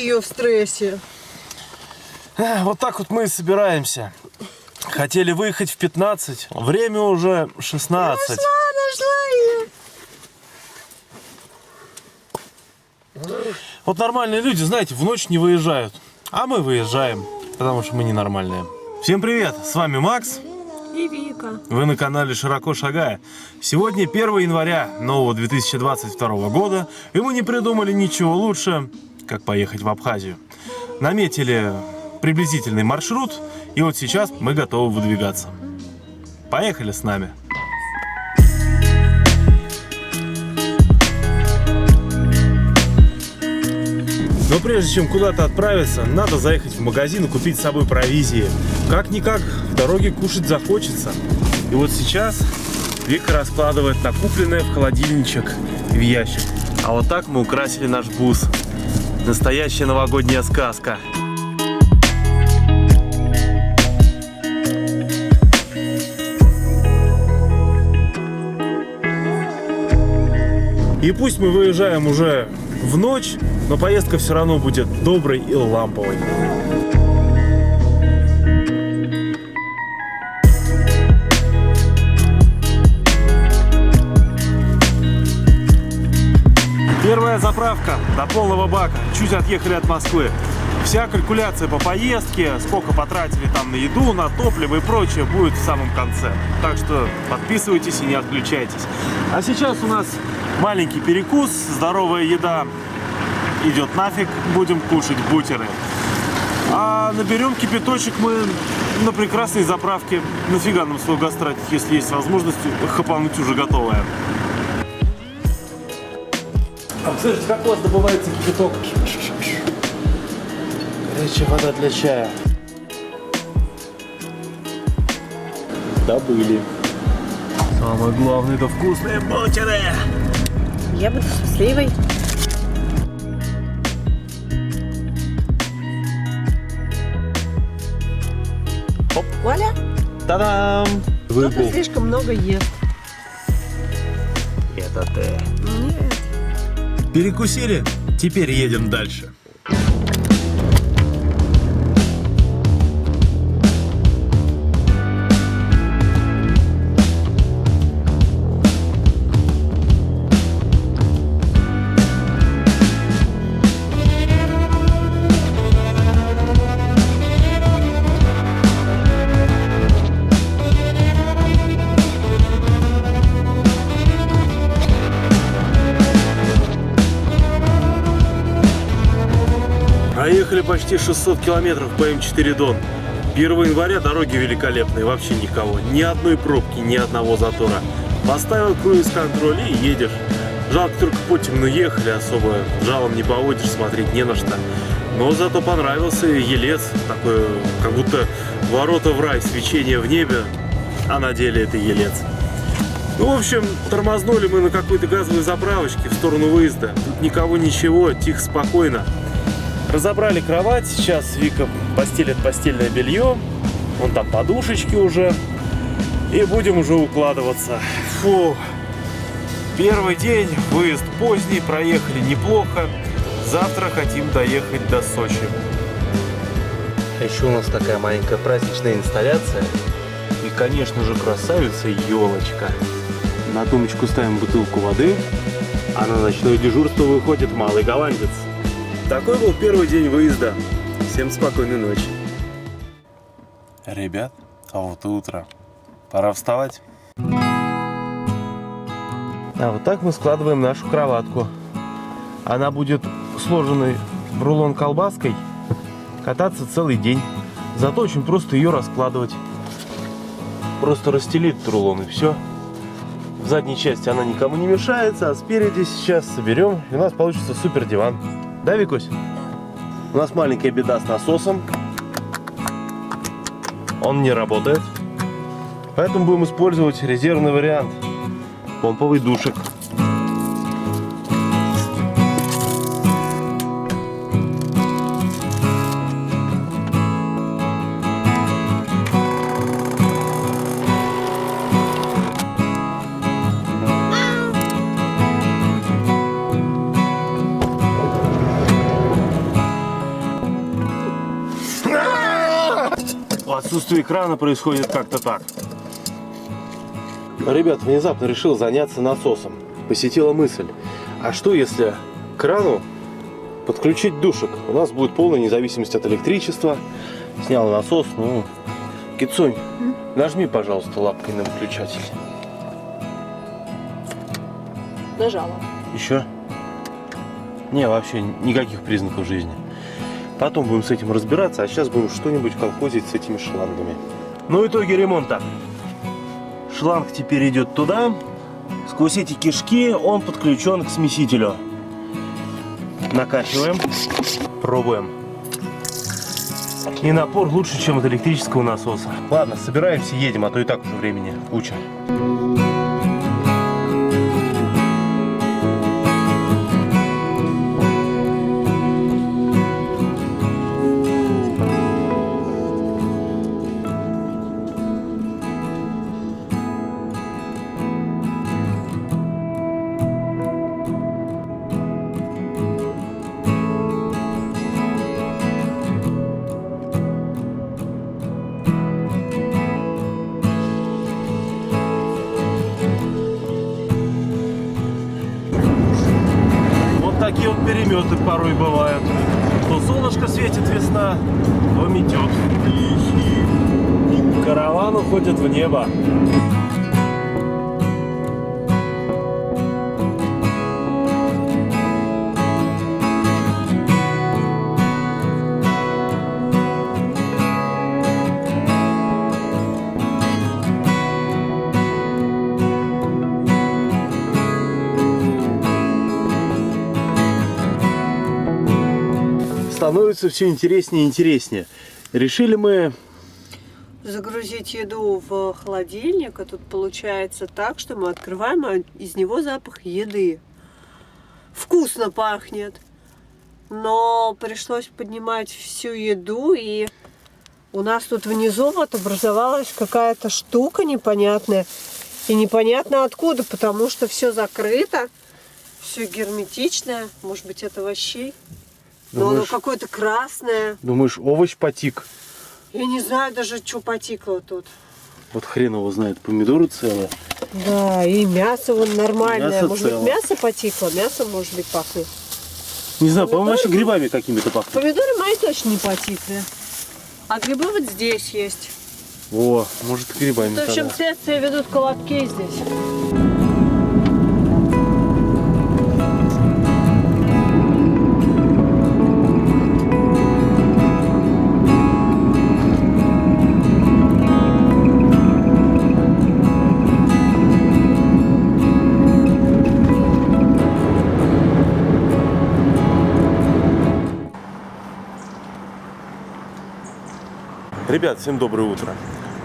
ее в стрессе. Вот так вот мы и собираемся. Хотели выехать в 15, время уже 16. Нашла ее. Вот нормальные люди, знаете, в ночь не выезжают. А мы выезжаем, потому что мы ненормальные. Всем привет, с вами Макс. И Вика. Вы на канале Широко Шагая. Сегодня 1 января нового 2022 года, и мы не придумали ничего лучше, как поехать в Абхазию. Наметили приблизительный маршрут, и вот сейчас мы готовы выдвигаться. Поехали с нами. Но прежде чем куда-то отправиться, надо заехать в магазин и купить с собой провизии. Как-никак в дороге кушать захочется. И вот сейчас Вика раскладывает накупленное в холодильничек в ящик. А вот так мы украсили наш бус. Настоящая новогодняя сказка. И пусть мы выезжаем уже в ночь, но поездка все равно будет доброй и ламповой. Первая заправка до полного бака. Чуть отъехали от Москвы. Вся калькуляция по поездке, сколько потратили там на еду, на топливо и прочее, будет в самом конце. Так что подписывайтесь и не отключайтесь. А сейчас у нас маленький перекус, здоровая еда идет нафиг, будем кушать бутеры. А наберем кипяточек мы на прекрасной заправке. Нафига нам свой газ тратить, если есть возможность хапануть уже готовое. А слышите, как у вас добывается кипяток? Горячая вода для чая. Добыли. Самое главное — это вкусные бутеры. Я буду счастливой. Оп. Валя, Та-дам! кто-то слишком много ест. Это ты. Нет. Перекусили? Теперь едем дальше. Проехали почти 600 километров по М4 Дон. 1 января дороги великолепные, вообще никого. Ни одной пробки, ни одного затора. Поставил круиз-контроль и едешь. Жалко, только по темну ехали, особо жалом не поводишь, смотреть не на что. Но зато понравился Елец. Такой, как будто ворота в рай, свечение в небе, а на деле это Елец. Ну, в общем, тормознули мы на какой-то газовой заправочке в сторону выезда. Тут никого, ничего, тихо, спокойно. Разобрали кровать, сейчас Вика постелит постельное белье, вон там подушечки уже, и будем уже укладываться. Фу. Первый день, выезд поздний, проехали неплохо, завтра хотим доехать до Сочи. А еще у нас такая маленькая праздничная инсталляция, и, конечно же, красавица елочка. На тумбочку ставим бутылку воды, а на ночное дежурство выходит малый голландец. Такой был первый день выезда. Всем спокойной ночи. Ребят, а вот и утро. Пора вставать. А вот так мы складываем нашу кроватку. Она будет сложенной в рулон колбаской кататься целый день. Зато очень просто ее раскладывать. Просто расстелить рулон и все. В задней части она никому не мешается, а спереди сейчас соберем, и у нас получится супер диван. Да, Викусь? У нас маленькая беда с насосом. Он не работает. Поэтому будем использовать резервный вариант. Помповый душик. отсутствие крана происходит как-то так. Ребят, внезапно решил заняться насосом. Посетила мысль, а что если к крану подключить душек? У нас будет полная независимость от электричества. Снял насос, ну... Кицунь, нажми, пожалуйста, лапкой на выключатель. Нажала. Еще? Не, вообще никаких признаков жизни. Потом будем с этим разбираться, а сейчас будем что-нибудь колхозить с этими шлангами. Ну, итоги ремонта. Шланг теперь идет туда. Сквозь эти кишки он подключен к смесителю. Накачиваем. Пробуем. И напор лучше, чем от электрического насоса. Ладно, собираемся, едем, а то и так уже времени куча. Такие вот переметы порой бывают. То солнышко светит, весна, то метет. Караван уходит в небо. Становится все интереснее и интереснее. Решили мы Загрузить еду в холодильник, а тут получается так, что мы открываем, а из него запах еды. Вкусно пахнет. Но пришлось поднимать всю еду, и у нас тут внизу вот образовалась какая-то штука непонятная. И непонятно откуда, потому что все закрыто, все герметичное. Может быть, это овощей? Но оно какое-то красное. Думаешь, овощ потик? Я не знаю даже, что потекло тут. Вот хрен его знает, помидоры целые. Да, и мясо вон нормальное. Мясо может целое. быть, мясо потекло? Мясо, может быть, пахнет. Не знаю, по-моему, вообще грибами какими-то пахнет. Помидоры мои точно не потекли. А грибы вот здесь есть. О, может, грибами В общем, тогда. следствие ведут колобки здесь. Ребят, всем доброе утро.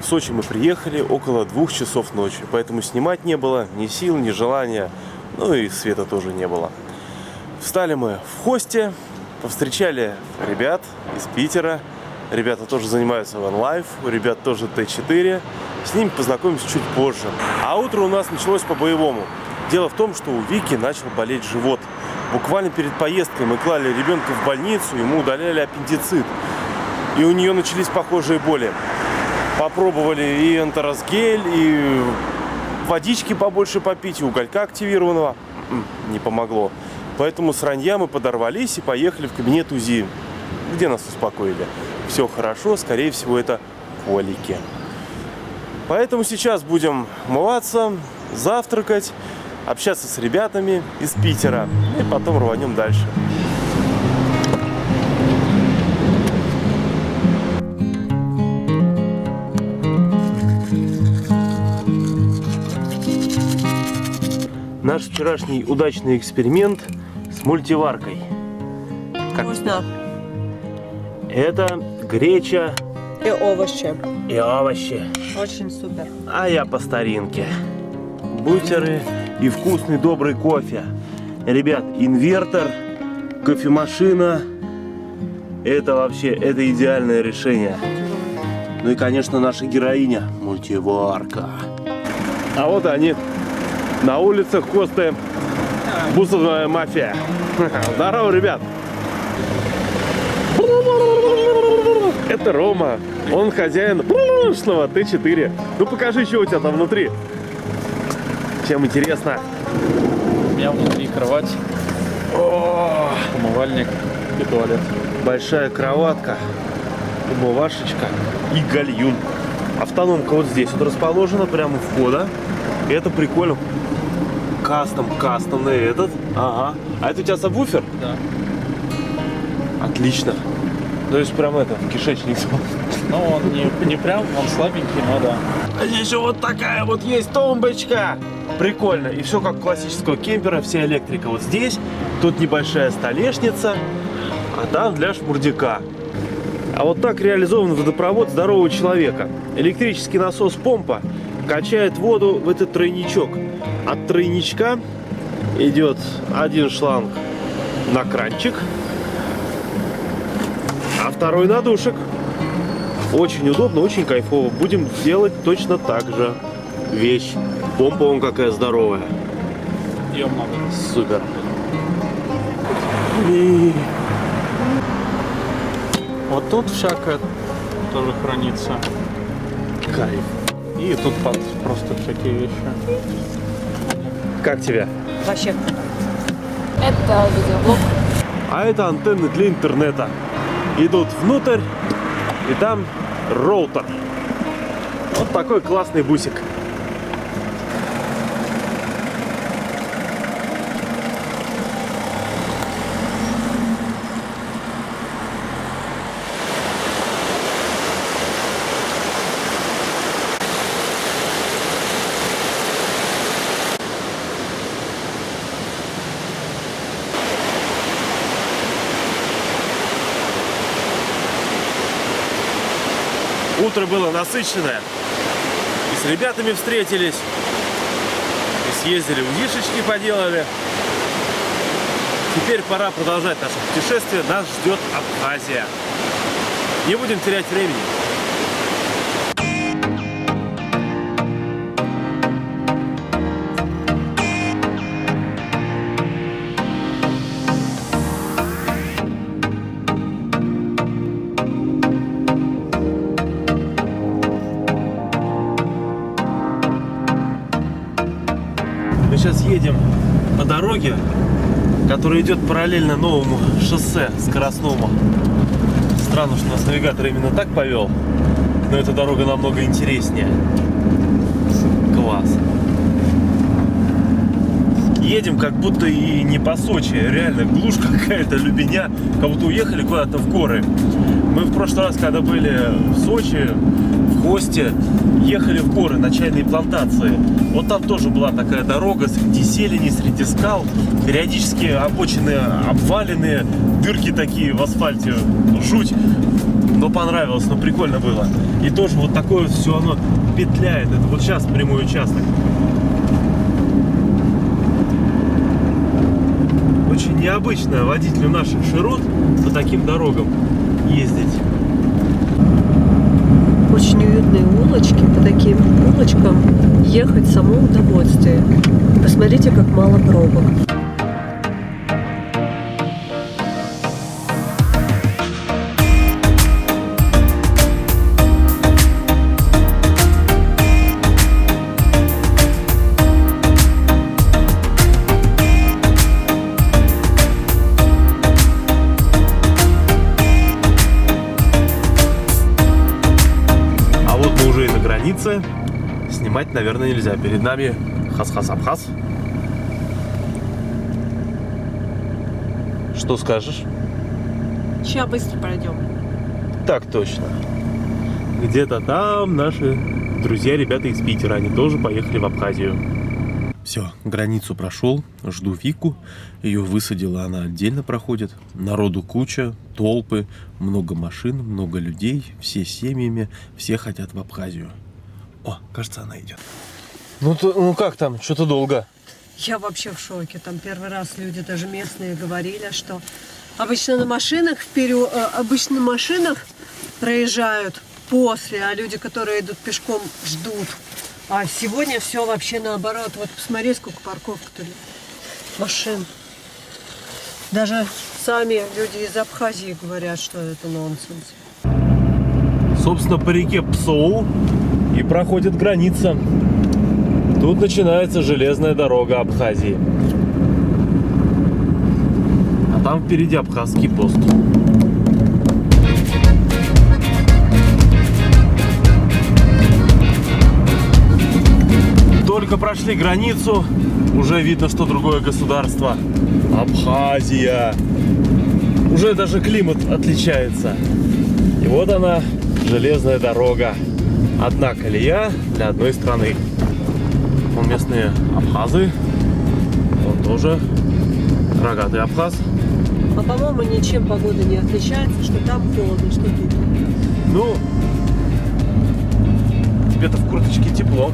В Сочи мы приехали около 2 часов ночи, поэтому снимать не было ни сил, ни желания, ну и света тоже не было. Встали мы в Хосте, повстречали ребят из Питера. Ребята тоже занимаются ванлайф, у ребят тоже Т4. С ними познакомимся чуть позже. А утро у нас началось по-боевому. Дело в том, что у Вики начал болеть живот. Буквально перед поездкой мы клали ребенка в больницу, ему удаляли аппендицит. И у нее начались похожие боли. Попробовали и энтеросгель, и водички побольше попить, и уголька активированного. Не помогло. Поэтому с ранья мы подорвались и поехали в кабинет УЗИ, где нас успокоили. Все хорошо, скорее всего, это колики. Поэтому сейчас будем умываться, завтракать, общаться с ребятами из Питера. И потом рванем дальше. Наш вчерашний удачный эксперимент с мультиваркой. Вкусно. Это греча И овощи. и овощи. Очень супер. А я по старинке. Бутеры и вкусный добрый кофе. Ребят, инвертор, кофемашина. Это вообще, это идеальное решение. Ну и, конечно, наша героиня. Мультиварка. А вот они. На улицах Хосты. Бусовая мафия. Здорово, ребят. Это Рома. Он хозяин прошлого Т4. Ну покажи, что у тебя там внутри. Чем интересно. У меня внутри кровать, умывальник и туалет. Большая кроватка, умывашечка и гальюн. Автономка вот здесь вот расположена, прямо у входа. И это прикольно. Кастомный этот. Ага. А это у тебя сабвуфер? Да. Отлично. То есть прям это, в кишечник. Ну, он не прям, он слабенький, но да. А здесь еще вот такая вот есть тумбочка. Прикольно. И все как у классического кемпера, вся электрика вот здесь. Тут небольшая столешница, а там для шмурдяка. А вот так реализован водопровод здорового человека. Электрический насос-помпа качает воду в этот тройничок. От тройничка идет один шланг на кранчик, а второй на душек. Очень удобно, очень кайфово. Будем делать точно так же. Вещь. Помпа вон какая здоровая. Ее много. Супер. Вот тут всякое тоже хранится. Кайф. И тут просто всякие вещи. Как тебе? Вообще. Это видеоблог. А это антенны для интернета. Идут внутрь, и там роутер. Вот такой классный бусик. Утро было насыщенное. И с ребятами встретились. И съездили, УЗИшечки поделали. Теперь пора продолжать наше путешествие. Нас ждет Абхазия. Не будем терять времени. Мы сейчас едем по дороге, которая идет параллельно новому шоссе скоростному. Странно, что нас навигатор именно так повел, но эта дорога намного интереснее. Класс. Едем как будто и не по Сочи, реально глушь какая-то, Любеня, как будто уехали куда-то в горы. Мы в прошлый раз, когда были в Сочи, в гости, ехали в горы на чайные плантации. Вот там тоже была такая дорога среди зелени, среди скал, периодически обочины обваленные, дырки такие в асфальте, жуть. Но понравилось, но прикольно было. И тоже вот такое все оно петляет. Это вот сейчас прямой участок. Очень необычно водителю наших широт по таким дорогам ездить. Очень уютные улочки. По таким улочкам ехать само удовольствие. Посмотрите, как мало пробок. Снимать, наверное, нельзя. Перед нами Хас-Хас-Абхаз. Что скажешь? Сейчас быстро пройдем. Так точно. Где-то там наши друзья, ребята из Питера. Они тоже поехали в Абхазию. Все, границу прошел. Жду Вику. Ее высадила, она отдельно проходит. Народу куча, толпы, много машин, много людей. Все семьями, все хотят в Абхазию. О, кажется, она идет. Ну как там? Что-то долго. Я вообще в шоке. Там первый раз люди, даже местные, говорили, что обычно на машинах проезжают после, а люди, которые идут пешком, ждут. А сегодня все вообще наоборот. Вот посмотри, сколько парковок-то машин. Даже сами люди из Абхазии говорят, что это нонсенс. собственно, по реке Псоу и проходит граница. Тут начинается железная дорога Абхазии. А там впереди абхазский пост. Только прошли границу, уже видно, что другое государство. Абхазия. Уже даже климат отличается. И вот она, железная дорога. Одна колея для одной страны. Вон местные абхазы. Он тоже рогатый абхаз. А по-моему, ничем погода не отличается, что там холодно, что тут. Ну, тебе-то в курточке тепло.